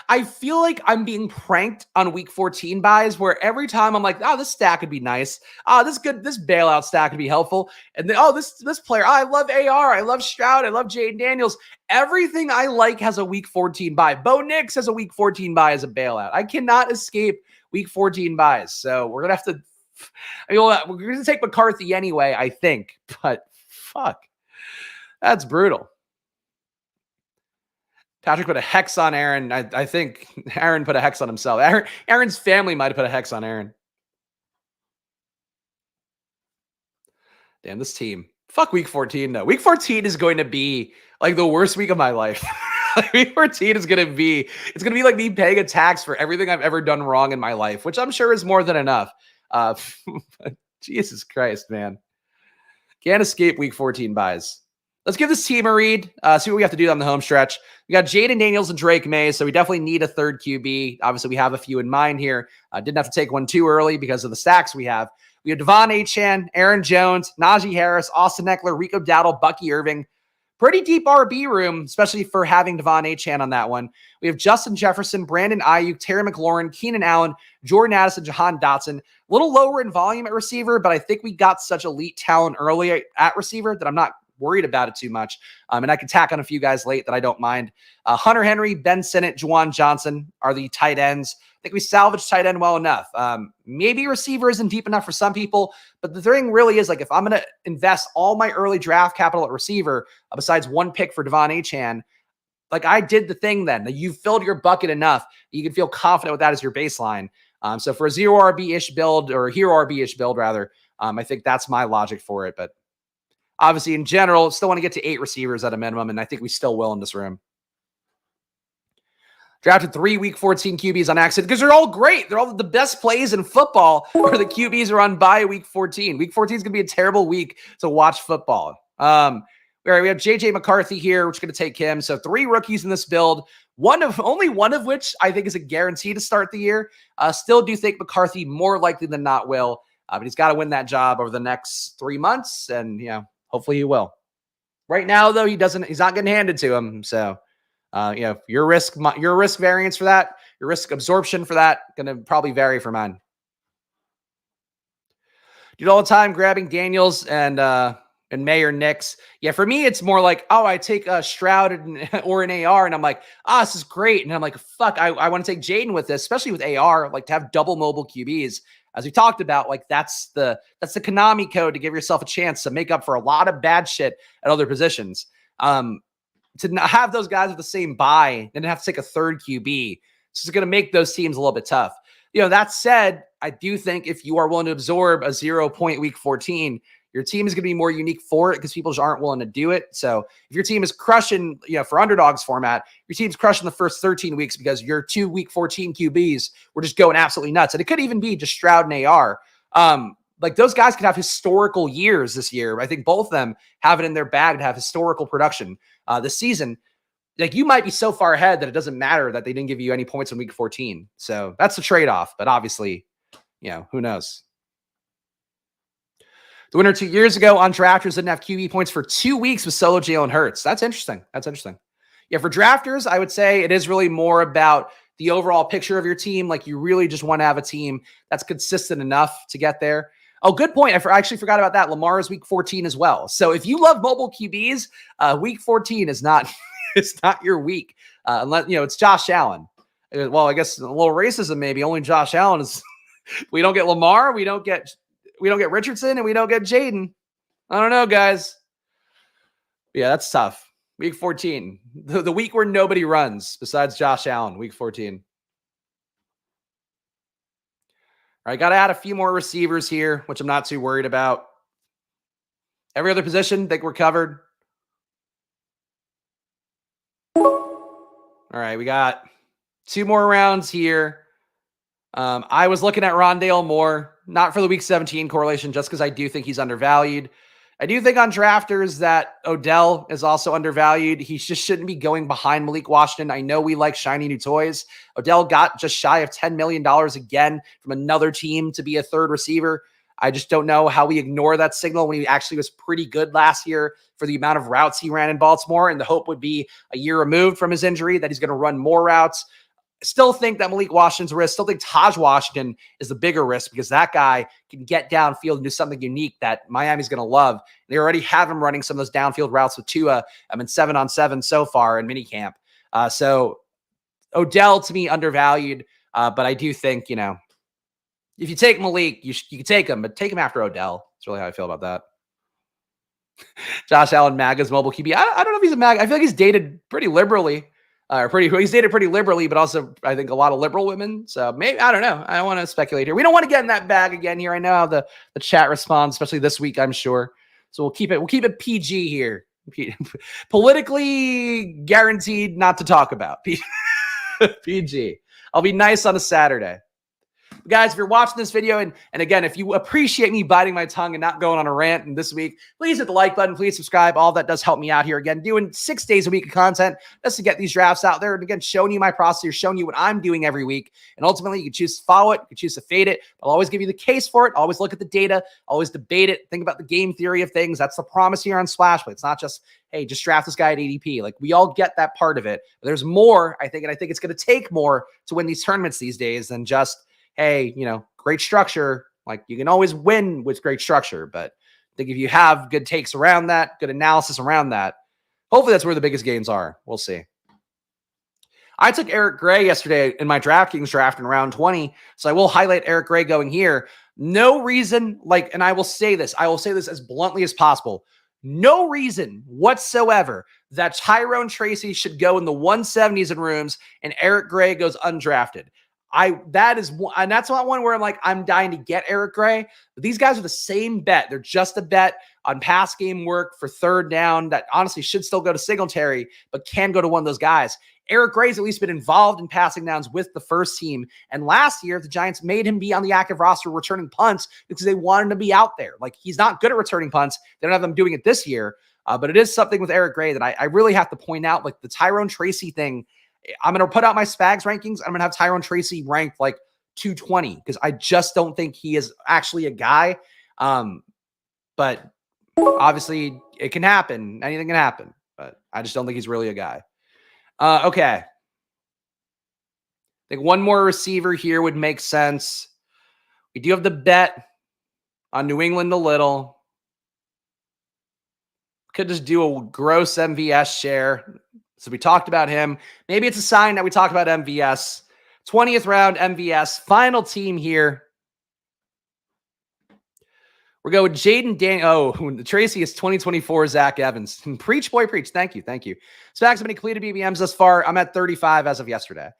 I feel like I'm being pranked on week 14 buys where every time I'm like, this stack could be nice. This bailout stack could be helpful. And then, this player, I love AR. I love Stroud. I love Jaden Daniels. Everything I like has a week 14 buy. Bo Nix has a week 14 buy as a bailout. I cannot escape week 14 buys. So we're going to have to, we're going to take McCarthy anyway, I think. But fuck, that's brutal. Patrick put a hex on Aaron. I think Aaron put a hex on himself. Aaron's family might have put a hex on Aaron. Damn, this team. Fuck week 14, though. Week 14 is going to be like the worst week of my life. Week 14 is going to be, it's going to be like me paying a tax for everything I've ever done wrong in my life, which I'm sure is more than enough. Jesus Christ, man. Can't escape week 14 buys. Let's give this team a read, see what we have to do on the home stretch. We got Jaden Daniels and Drake May, so we definitely need a 3rd QB. Obviously, we have a few in mind here. Didn't have to take one too early because of the stacks we have. We have Devon Achane, Aaron Jones, Najee Harris, Austin Eckler, Rico Dowdle, Bucky Irving. Pretty deep RB room, especially for having Devon Achane on that one. We have Justin Jefferson, Brandon Ayuk, Terry McLaurin, Keenan Allen, Jordan Addison, Jahan Dotson. A little lower in volume at receiver, but I think we got such elite talent early at receiver that I'm not worried about it too much. And I can tack on a few guys late that I don't mind. Hunter Henry, Ben Sinnott, Juwan Johnson are the tight ends. I think we salvaged tight end well enough. Maybe receiver isn't deep enough for some people, but the thing really is if I'm going to invest all my early draft capital at receiver, besides one pick for Devon Achane, I did the thing then. That you filled your bucket enough, you can feel confident with that as your baseline. So for a 0 RB-ish build, or a hero RB-ish build rather, I think that's my logic for it. But obviously, in general, still want to get to 8 receivers at a minimum, and I think we still will in this room. Drafted 3 week 14 QBs on accident because they're all great. They're all the best plays in football where the QBs are on bye week 14. Week 14 is going to be a terrible week to watch football. We have JJ McCarthy here, which is going to take him. So 3 rookies in this build. Only one of which I think is a guarantee to start the year. Still do think McCarthy more likely than not will. But he's got to win that job over the next 3 months, and hopefully he will. Right now, though, he's not getting handed to him. So, your risk variance for that, your risk absorption for that, going to probably vary for mine. Do it all the time, grabbing Daniels and May or Nix. Yeah, for me, it's more like, I take a Stroud or an AR, and I'm like, this is great. And I'm like, fuck, I want to take Jaden with this, especially with AR, to have double mobile QBs. As we talked about, that's the Konami code to give yourself a chance to make up for a lot of bad shit at other positions. To not have those guys with the same buy and have to take a 3rd QB, it's just going to make those teams a little bit tough. That said, I do think if you are willing to absorb a 0-point week 14, your team is going to be more unique for it because people just aren't willing to do it. So if your team is crushing, for underdogs format, your team's crushing the first 13 weeks because your 2 week 14 QBs were just going absolutely nuts. And it could even be just Stroud and AR. Those guys could have historical years this year. I think both of them have it in their bag to have historical production this season. You might be so far ahead that it doesn't matter that they didn't give you any points in week 14. So that's the trade-off. But obviously, who knows? The winner 2 years ago on drafters didn't have QB points for 2 weeks with solo Jalen Hurts. That's interesting. Yeah, for drafters, I would say it is really more about the overall picture of your team. Like, you really just want to have a team that's consistent enough to get there. Oh, good point. I actually forgot about that. Lamar is week 14 as well. So if you love mobile QBs, week 14 is not it's not your week. Unless, it's Josh Allen. Well, I guess a little racism maybe. Only Josh Allen is. We don't get Lamar. We don't get Richardson, and we don't get Jaden. I don't know, guys. Yeah, that's tough. Week 14, the week where nobody runs besides Josh Allen, week 14. All right, got to add a few more receivers here, which I'm not too worried about. Every other position, think we're covered. All right, we got 2 more rounds here. I was looking at Rondale Moore, not for the week 17 correlation, just because I do think he's undervalued. I do think on drafters that Odell is also undervalued. He just shouldn't be going behind Malik Washington. I know we like shiny new toys. Odell got just shy of $10 million again from another team to be a third receiver. I just don't know how we ignore that signal when he actually was pretty good last year for the amount of routes he ran in Baltimore. And the hope would be a year removed from his injury that he's going to run more routes. Still think that Malik Washington's a risk. Still think Taj Washington is the bigger risk because that guy can get downfield and do something unique that Miami's going to love. They already have him running some of those downfield routes with Tua. I'm in 7-on-7 so far in minicamp. So Odell, to me, undervalued. But I do think, if you take Malik, you can take him, but take him after Odell. That's really how I feel about that. Josh Allen, MAGA's mobile QB. I don't know if he's a MAGA. I feel like he's dated pretty liberally. He's dated pretty liberally, but also I think a lot of liberal women. So maybe, I don't know. I don't want to speculate here. We don't want to get in that bag again here. I know how the chat responds, especially this week, I'm sure. So we'll keep it PG here. Politically guaranteed not to talk about. PG. I'll be nice on a Saturday. Guys, if you're watching this video, and again, if you appreciate me biting my tongue and not going on a rant and this week, please hit the like button, please subscribe. All that does help me out here. Again, doing 6 days a week of content just to get these drafts out there. And again, showing you my process, showing you what I'm doing every week. And ultimately, you can choose to follow it, you can choose to fade it. I'll always give you the case for it. Always look at the data, always debate it. Think about the game theory of things. That's the promise here on Splash Play. It's not just, hey, just draft this guy at ADP. Like, we all get that part of it. But there's more, I think, and I think it's going to take more to win these tournaments these days than just, hey, great structure. Like, you can always win with great structure, but I think if you have good takes around that, good analysis around that, hopefully that's where the biggest gains are. We'll see. I took Eric Gray yesterday in my DraftKings draft in round 20, so I will highlight Eric Gray going here. No reason, and I will say this as bluntly as possible. No reason whatsoever that Tyrone Tracy should go in the 170s in rooms and Eric Gray goes undrafted. That's not one where I'm like, I'm dying to get Eric Gray. But these guys are the same bet. They're just a bet on pass game work for third down that honestly should still go to Singletary, but can go to one of those guys. Eric Gray's at least been involved in passing downs with the first team. And last year, the Giants made him be on the active roster returning punts because they wanted him to be out there. Like, he's not good at returning punts. They don't have them doing it this year. But it is something with Eric Gray that I really have to point out, like the Tyrone Tracy thing. I'm going to put out my Spags rankings. I'm going to have Tyrone Tracy ranked like 220 because I just don't think he is actually a guy. But obviously it can happen. Anything can happen, but I just don't think he's really a guy. Okay. I think one more receiver here would make sense. We do have the bet on New England a little. Could just do a gross MVS share. So we talked about him. Maybe it's a sign that we talked about MVS. 20th round MVS. Final team here. We're going with Jaden Daniels. Oh, Tracy is 2024 Zach Evans. Preach, boy, preach. Thank you. Spags, how many completed BBMs thus far? I'm at 35 as of yesterday.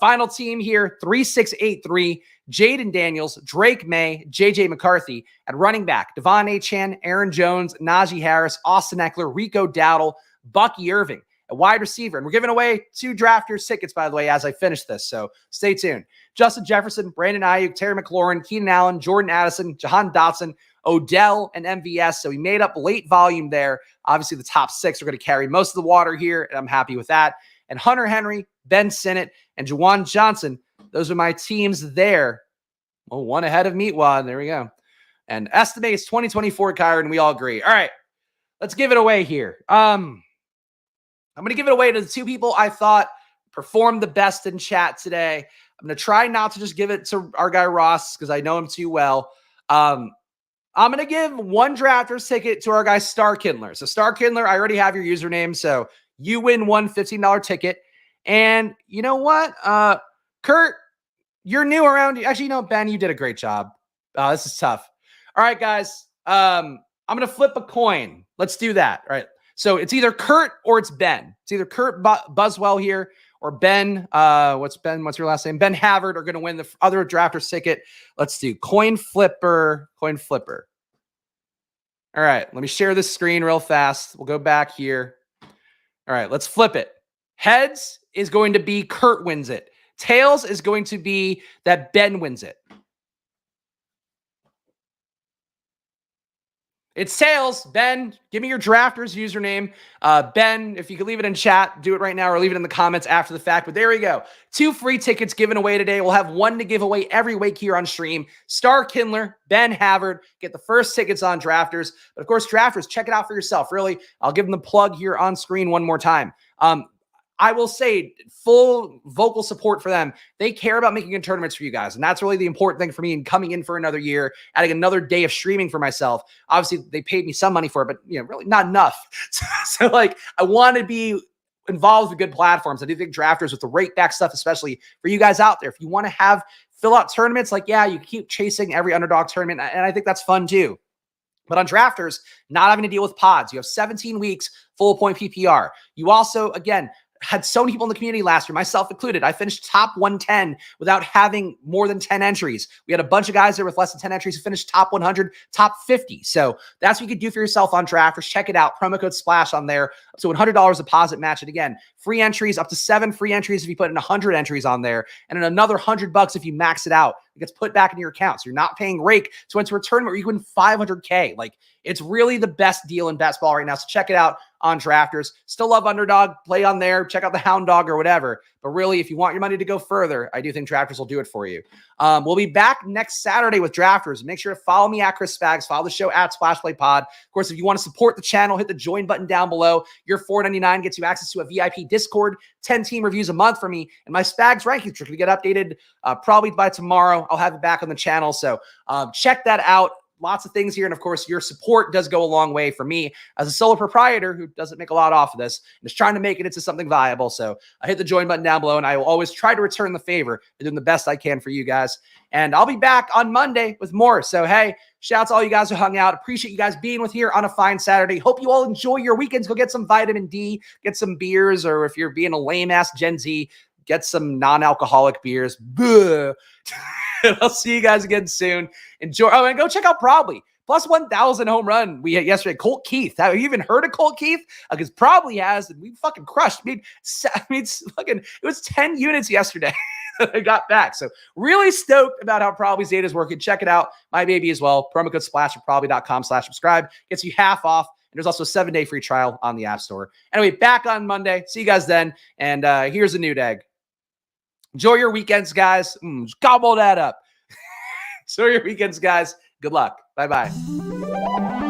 Final team here, 3683. Jaden Daniels, Drake May, JJ McCarthy. At running back, Devon Achane, Aaron Jones, Najee Harris, Austin Eckler, Rico Dowdle, Bucky Irving. A wide receiver. And we're giving away 2 drafters tickets, by the way, as I finish this. So stay tuned. Justin Jefferson, Brandon Ayuk, Terry McLaurin, Keenan Allen, Jordan Addison, Jahan Dotson, Odell, and MVS. So we made up late volume there. Obviously, the top 6 are going to carry most of the water here, and I'm happy with that. And Hunter Henry, Ben Sinnott, and Juwan Johnson. Those are my teams there. Oh, one ahead of Meatwad. There we go. And estimates 2024 Kyron. We all agree. All right, let's give it away here. I'm going to give it away to the two people I thought performed the best in chat today. I'm going to try not to just give it to our guy Ross because I know him too well. I'm going to give one drafters ticket to our guy Star Kindler. So Star Kindler, I already have your username. So you win one $15 ticket. And you know what? Kurt, you're new around. Actually, Ben, you did a great job. This is tough. All right, guys. I'm going to flip a coin. Let's do that. All right. So it's either Kurt or it's Ben. It's either Kurt Buswell here or Ben. What's your last name? Ben Havard are going to win the other drafters ticket. Let's do coin flipper. Coin flipper. All right. Let me share this screen real fast. We'll go back here. All right. Let's flip it. Heads is going to be Kurt wins it. Tails is going to be that Ben wins it. It's tails. Ben, give me your drafters username. Ben, if you could leave it in chat, do it right now or leave it in the comments after the fact. But there we go. 2 free tickets given away today. We'll have one to give away every week here on stream. Star Kindler, Ben Havard, get the first tickets on drafters. But of course, drafters, check it out for yourself. Really, I'll give them the plug here on screen one more time. I will say full vocal support for them. They care about making good tournaments for you guys. And that's really the important thing for me in coming in for another year, adding another day of streaming for myself. Obviously, they paid me some money for it, but really not enough. So like, I want to be involved with good platforms. I do think drafters with the rate back stuff, especially for you guys out there, if you want to fill out tournaments, like, yeah, you keep chasing every underdog tournament. And I think that's fun too. But on drafters, not having to deal with pods. You have 17 weeks, full point PPR. You also, again, had so many people in the community last year, myself included. I finished top 110 without having more than 10 entries. We had a bunch of guys there with less than 10 entries who finished top 100, top 50. So that's what you could do for yourself on drafters. Check it out. Promo code SPLASH on there. Up to $100 deposit match. And again, free entries, up to 7 free entries if you put in 100 entries on there. And then another $100 if you max it out. It gets put back into your account. So you're not paying rake to enter a tournament where you win $500K. Like, it's really the best deal in best ball right now. So check it out on drafters. Still love underdog. Play on there. Check out the hound dog or whatever. But really, if you want your money to go further, I do think drafters will do it for you. We'll be back next Saturday with drafters. Make sure to follow me at Chris Spags. Follow the show at Splash Play Pod. Of course, if you want to support the channel, hit the join button down below. Your $4.99 gets you access to a VIP Discord, 10 team reviews a month for me, and my Spags rankings are going to get updated probably by tomorrow. I'll have it back on the channel. So check that out. Lots of things here. And of course, your support does go a long way for me as a solo proprietor who doesn't make a lot off of this and is trying to make it into something viable. So I hit the join button down below and I will always try to return the favor and doing the best I can for you guys. And I'll be back on Monday with more. So, hey, shout out to all you guys who hung out. Appreciate you guys being with here on a fine Saturday. Hope you all enjoy your weekends. Go get some vitamin D, get some beers, or if you're being a lame ass Gen Z, get some non-alcoholic beers. I'll see you guys again soon. Enjoy. Oh, and go check out Probably. Plus 1,000 home run we had yesterday. Colt Keith. Have you even heard of Colt Keith? Because Probably has, and we fucking crushed. It was 10 units yesterday that I got back. So really stoked about how Probably's data is working. Check it out. My baby as well. Promo code SPLASH at probably.com/subscribe. Gets you half off. And there's also a 7-day free trial on the App Store. Anyway, back on Monday. See you guys then. And here's a nude egg. Enjoy your weekends, guys. Gobble that up. Enjoy your weekends, guys. Good luck. Bye-bye.